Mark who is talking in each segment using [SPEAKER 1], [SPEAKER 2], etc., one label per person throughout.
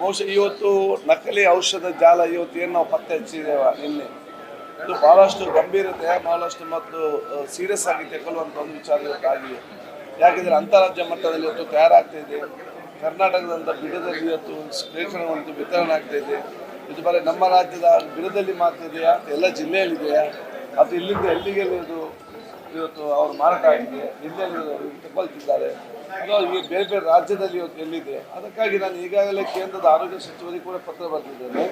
[SPEAKER 1] ಬಹುಶಃ ಇವತ್ತು ನಕಲಿ ಔಷಧ ಜಾಲ ಇವತ್ತು ಏನು ನಾವು ಪತ್ತೆ ಹಚ್ಚಿದ್ದೇವೆ ನಿನ್ನೆ ಇದು ಭಾಳಷ್ಟು ಗಂಭೀರತೆ ಭಾಳಷ್ಟು ಮತ್ತು ಸೀರಿಯಸ್ ಆಗಿ ತೆಗೊಳ್ಳುವಂಥ ಒಂದು ವಿಚಾರ ಇವತ್ತಾಗಿದೆ. ಯಾಕೆಂದರೆ ಅಂತಾರಾಜ್ಯ ಮಟ್ಟದಲ್ಲಿ ಇವತ್ತು ತಯಾರಾಗ್ತಾ ಇದೆ. ಕರ್ನಾಟಕದಂಥ ಬಿಡದಲ್ಲಿ ಇವತ್ತು ಲೇಖನವಂತೂ ವಿತರಣೆ ಆಗ್ತಾ ಇದೆ. ಇದು ಬರೀ ನಮ್ಮ ರಾಜ್ಯದ ಬಿಡದಲ್ಲಿ ಮಾತ್ರ ಇದೆಯಾ, ಎಲ್ಲ ಜಿಲ್ಲೆಯಲ್ಲಿದೆಯಾ, ಅದು ಇಲ್ಲಿಂದ ಎಲ್ಲಿಗೆ ಇದು ಇವತ್ತು ಅವರು ಮಾರಾಟ ಆಗಿದೆ, ಎಲ್ಲೆಲ್ಲಿ ತಗೊಳ್ತಿದ್ದಾರೆ, ಅದು ಈ ಬೇರೆ ಬೇರೆ ರಾಜ್ಯದಲ್ಲಿ ಇವತ್ತು ಎಲ್ಲಿದೆ. ಅದಕ್ಕಾಗಿ ನಾನು ಈಗಾಗಲೇ ಕೇಂದ್ರದ ಆರೋಗ್ಯ ಸಚಿವರಿಗೆ ಕೂಡ ಪತ್ರ ಬರೆದಿದ್ದೇನೆ.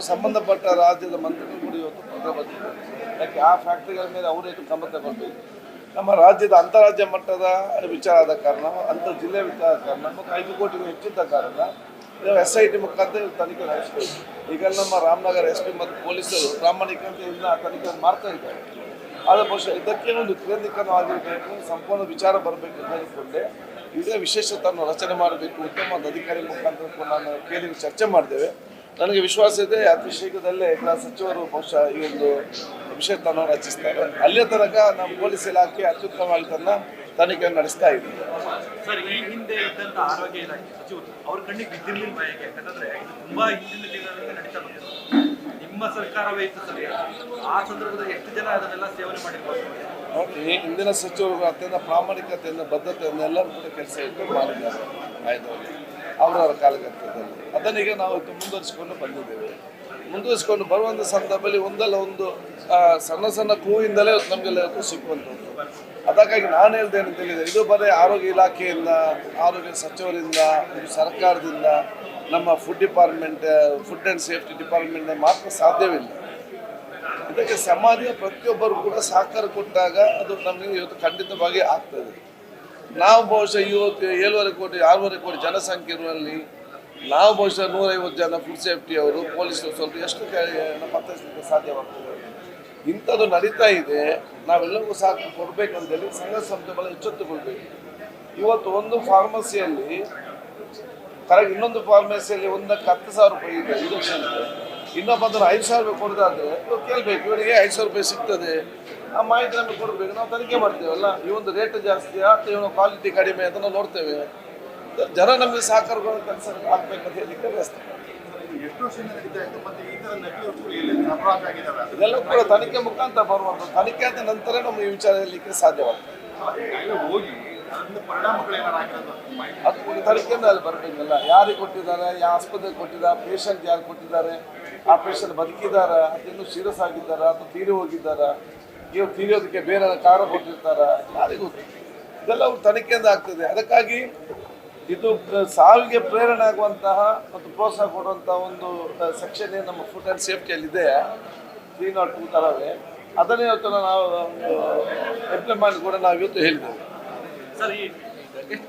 [SPEAKER 1] ಸಂಬಂಧಪಟ್ಟ ರಾಜ್ಯದ ಮಂತ್ರಿಗಳು ಕೂಡ ಇವತ್ತು ಪತ್ರ ಬರೆದಿದ್ದಾರೆ. ಯಾಕೆ ಆ ಫ್ಯಾಕ್ಟ್ರಿಗಳ ಮೇಲೆ ಅವರೇನು ಕ್ರಮ ತಗೊಳ್ಬೇಕು. ನಮ್ಮ ರಾಜ್ಯದ ಅಂತಾರಾಜ್ಯ ಮಟ್ಟದ ವಿಚಾರ ಆದ ಕಾರಣ, ಅಂಥ ಜಿಲ್ಲೆ ವಿಚಾರ ಕಾರಣ ಮತ್ತು 5 ಕೋಟಿಗೂ ಹೆಚ್ಚಿದ್ದ ಕಾರಣ SIT ಮುಖಾಂತರ ತನಿಖೆ ನಡೆಸಬೇಕು. ಈಗ ನಮ್ಮ ರಾಮನಗರ SP ಮತ್ತು ಪೊಲೀಸರು ಪ್ರಾಮಾಣಿಕತೆಯಿಂದ ತನಿಖೆ ಮಾಡ್ತಾ ಇದ್ದಾರೆ. ಆದರೆ ಬಹುಶಃ ಇದಕ್ಕೆ ಒಂದು ಕೇಂದ್ರೀಕರಣವಾಗಿರಬೇಕು, ಸಂಪೂರ್ಣ ವಿಚಾರ ಬರಬೇಕು ಅಂತ ಹೇಳಿಕೊಂಡೆ ಇದೇ ವಿಶೇಷತೆಯನ್ನು ರಚನೆ ಮಾಡಬೇಕು. ಉತ್ತಮವಾದ ಅಧಿಕಾರಿ ಮುಖಾಂತರ ನಾನು ಕೇಳಿ ಚರ್ಚೆ ಮಾಡಿದ್ದೇವೆ. ನನಗೆ ವಿಶ್ವಾಸ ಇದೆ ಅತಿ ಶೀಘ್ರದಲ್ಲೇ ಎಲ್ಲ ಸಚಿವರು ಬಹುಶಃ ಈ ಒಂದು ವಿಷಯವನ್ನು ರಚಿಸ್ತಾರೆ. ಅಲ್ಲಿಯ ತನಕ ನಮ್ಮ ಪೊಲೀಸ್ ಇಲಾಖೆ ಅತ್ಯುತ್ತಮವಾಗಿ ತನ್ನ ತನಿಖೆಯನ್ನು ನಡೆಸ್ತಾ ಇದೆ.
[SPEAKER 2] ಸರ್, ಈ ಹಿಂದೆ ಇದ್ದಂಥ ಆರೋಗ್ಯ ಇಲಾಖೆ ಸಚಿವರು ಅವ್ರ ಕಣ್ಣಿಗೆ ಬಿದ್ದಿರಲಿಲ್ಲ ಹೇಗೆ? ಯಾಕಂದ್ರೆ ಇದು ತುಂಬಾ ಹಿಂದಿನ ದಿನಗಳಿಂದ ನಡೀತಾ ಬಂದಿದೆ. ನಿಮ್ಮ ಸರ್ಕಾರವೇ ಇತ್ತು ಸರ್, ಆ ಸಂದರ್ಭದಲ್ಲಿ ಎಷ್ಟು ಜನ ಅದನ್ನೆಲ್ಲ ಸೇವನೆ ಮಾಡಿರ್ಬೋದು?
[SPEAKER 1] ನೋಡಿ, ಹಿಂದಿನ ಸಚಿವರು ಅತ್ಯಂತ ಪ್ರಾಮಾಣಿಕತೆಯಿಂದ ಬದ್ಧತೆಯಿಂದ ಎಲ್ಲರೂ ಕೂಡ ಕೆಲಸ ಇಟ್ಟು ಮಾಡಿದ್ದಾರೆ. ಆಯ್ತವ್ರಿಗೆ ಅವರವರ ಕಾಲಘಟ್ಟದಲ್ಲಿ ಅದನ್ನೀಗ ನಾವು ಮುಂದುವರಿಸಿಕೊಂಡು ಬಂದಿದ್ದೇವೆ. ಮುಂದುವರಿಸಿಕೊಂಡು ಬರುವಂಥ ಸಂದರ್ಭದಲ್ಲಿ ಒಂದಲ್ಲ ಒಂದು ಸಣ್ಣ ಸಣ್ಣ ಕ್ಲೂಯಿಂದಲೇ ನಮಗೆಲ್ಲ ಸಿಕ್ಕುವಂಥದ್ದು. ಅದಕ್ಕಾಗಿ ನಾನು ಹೇಳ್ದೆ ಅಂತ ಹೇಳಿದರೆ, ಇದು ಬರೀ ಆರೋಗ್ಯ ಇಲಾಖೆಯಿಂದ, ಆರೋಗ್ಯ ಸಚಿವರಿಂದ, ಸರ್ಕಾರದಿಂದ, ನಮ್ಮ food department, food and safety department ಮಾತ್ರ ಸಾಧ್ಯವಿಲ್ಲ. ಇದಕ್ಕೆ ಸಮಾಜದ ಪ್ರತಿಯೊಬ್ಬರು ಕೂಡ ಸಹಕಾರ ಕೊಟ್ಟಾಗ ಅದು ನಮಗೆ ಇವತ್ತು ಖಂಡಿತವಾಗಿ ಆಗ್ತದೆ. ನಾವು ಬಹುಶಃ ಇವತ್ತು 7.5 ಕೋಟಿ 6.5 ಕೋಟಿ ಜನಸಂಖ್ಯೆ ಇರುವಲ್ಲಿ ನಾವು ಬಹುಶಃ 150 ಜನ ಫುಡ್ ಸೇಫ್ಟಿ ಅವರು, ಪೊಲೀಸರು ಸ್ವಲ್ಪ ಎಷ್ಟು ಪತ್ತೆ ಸಾಧ್ಯವಾಗ್ತದೆ. ಇಂಥದ್ದು ನಡೀತಾ ಇದೆ. ನಾವೆಲ್ಲರಿಗೂ ಸಾಕು ಕೊಡಬೇಕಂತೇಳಿ ಸಂಘ ಸಂಸ್ಥೆಗಳ ಎಚ್ಚೆತ್ತುಕೊಳ್ಬೇಕು. ಇವತ್ತು ಒಂದು ಫಾರ್ಮಸಿಯಲ್ಲಿ ಕರೆಕ್ಟ್, ಇನ್ನೊಂದು ಫಾರ್ಮಸಿಯಲ್ಲಿ ಒಂದಕ್ಕೆ 10,000 ರೂಪಾಯಿ ಇದೆ ಇಂಜೆಕ್ಷನ್, ಇನ್ನೊಬ್ಬಂದ್ರೆ 5,000 ರೂಪಾಯಿ ಕೊಡೋದಾದ್ರೆ ಕೇಳಬೇಕು, ಇವರಿಗೆ 5,000 ರೂಪಾಯಿ ಸಿಗ್ತದೆ, ಆ ಮಾಹಿತಿ ನಮಗೆ ಕೊಡಬೇಕು. ನಾವು ತನಿಖೆ ಮಾಡ್ತೇವಲ್ಲ, ಈ ಒಂದು ರೇಟ್ ಜಾಸ್ತಿ ಅಥವಾ ಇವನು ಕ್ವಾಲಿಟಿ ಕಡಿಮೆ ಅಂತ ನಾವು ನೋಡ್ತೇವೆ. ಜನ ನಮಗೆ ಸಹಕಾರಗಳ ಕೆಲಸ ಆಗ್ಬೇಕಂತ ಹೇಳಲಿಕ್ಕೆ ವ್ಯವಸ್ಥೆ. ಇದೆಲ್ಲ ಕೂಡ ತನಿಖೆ ಮುಖಾಂತರ ಬರುವಂಥ, ತನಿಖೆ ಆದ ನಂತರ ನಮಗೆ ಈ ವಿಚಾರ ಹೇಳಲಿಕ್ಕೆ ಸಾಧ್ಯವಾಗ್ತದೆ. ಅದು ತನಿಖೆಯಿಂದ ಅಲ್ಲಿ ಬರಬೇಕಲ್ಲ, ಯಾರಿಗೆ ಕೊಟ್ಟಿದ್ದಾರೆ, ಯಾವ ಆಸ್ಪತ್ರೆಗೆ ಕೊಟ್ಟಿದ್ದಾರೆ, ಪೇಷಂಟ್ ಯಾರು ಕೊಟ್ಟಿದ್ದಾರೆ, ಆ ಪೇಷಂಟ್ ಬದುಕಿದ್ದಾರಾ, ಇನ್ನೂ ಸೀರಿಯಸ್ ಆಗಿದ್ದಾರಾ ಅಥವಾ ತೀರಿ ಹೋಗಿದ್ದಾರಾ, ಇವ್ರು ತೀರಿಯೋದಕ್ಕೆ ಬೇರೆ ಕಾರಣ ಕೊಟ್ಟಿರ್ತಾರ, ಯಾರಿಗೂ ಇದೆಲ್ಲ ತನಿಖೆಯಿಂದ ಆಗ್ತದೆ. ಅದಕ್ಕಾಗಿ ಇದು ಸಾವಿಗೆ ಪ್ರೇರಣೆ ಆಗುವಂತಹ ಮತ್ತು ಪ್ರೋತ್ಸಾಹ ಕೊಡುವಂತಹ ಒಂದು ಸೆಕ್ಷನ್ ಏನು ನಮ್ಮ ಫುಡ್ ಆ್ಯಂಡ್ ಸೇಫ್ಟಿಯಲ್ಲಿದೆ 302 ಥರವೇ, ಅದನ್ನೇ ಇವತ್ತು ನಾವು ಇಂಪ್ಲಿಮೆಂಟ್ ಕೂಡ ನಾವು ಇವತ್ತು ಹೇಳಿದ್ದೇವೆ.
[SPEAKER 2] ಸರ್, ಈ ಎಷ್ಟು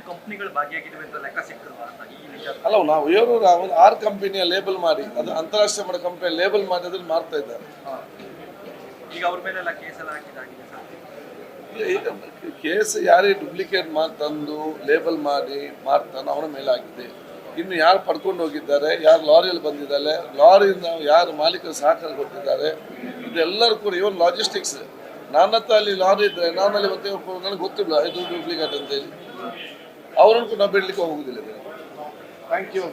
[SPEAKER 2] ಕಂಪ್ನಿಗಳು ಭಾಗಿಯಾಗಿದ್ದಾವೆ ಅಂತ ಲೆಕ್ಕ ಸಿಗ್ತದೆ ಈ ವಿಚಾರ?
[SPEAKER 1] ಅಲ್ಲ, ನಾವು ಇವರು 6 ಕಂಪನಿಯ ಲೇಬಲ್ ಮಾಡಿ, ಅದು ಅಂತಾರಾಷ್ಟ್ರೀಯ ಮಟ್ಟ ಕಂಪನಿಯ ಲೇಬಲ್ ಮಾಡಿ ಅದನ್ನು ಮಾಡ್ತಾ ಇದ್ದಾರೆ.
[SPEAKER 2] ಈಗ ಅವ್ರ ಮೇಲೆಲ್ಲ ಕೇಸೆಲ್ಲ ಹಾಕಿದಾಗಿದೆ ಸರ್.
[SPEAKER 1] ಕೇಸ್ ಯಾರೇ ಡುಪ್ಲಿಕೇಟ್ ತಂದು ಲೇಬಲ್ ಮಾಡಿ ಮಾಡ್ತಾನೆ ಅವನ ಮೇಲೆ ಆಗಿದೆ. ಇನ್ನು ಯಾರು ಪಡ್ಕೊಂಡು ಹೋಗಿದ್ದಾರೆ, ಯಾರು ಲಾರಿಯಲ್ಲಿ ಬಂದಿದ್ದಾರೆ, ಲಾರಿಯಿಂದ ಯಾರು ಮಾಲೀಕರು ಸಹಕಾರ ಕೊಟ್ಟಿದ್ದಾರೆ, ಇದೆಲ್ಲರೂ ಕೂಡ ಇವನ್ ಲಾಜಿಸ್ಟಿಕ್ಸ್. ನನ್ನ ಹತ್ರ ಅಲ್ಲಿ ಲಾರಿ ಇದ್ದರೆ ನಾನು ಅಲ್ಲಿ ಮತ್ತೆ ನನಗೆ ಗೊತ್ತಿಲ್ಲ ಇದು ಡುಪ್ಲಿಕೇಟ್ ಅಂತೇಳಿ, ಅವರನ್ನು ಕೂಡ ನಾವು ಬಿಡಲಿಕ್ಕೆ ಹೋಗುವುದಿಲ್ಲ. Thank you.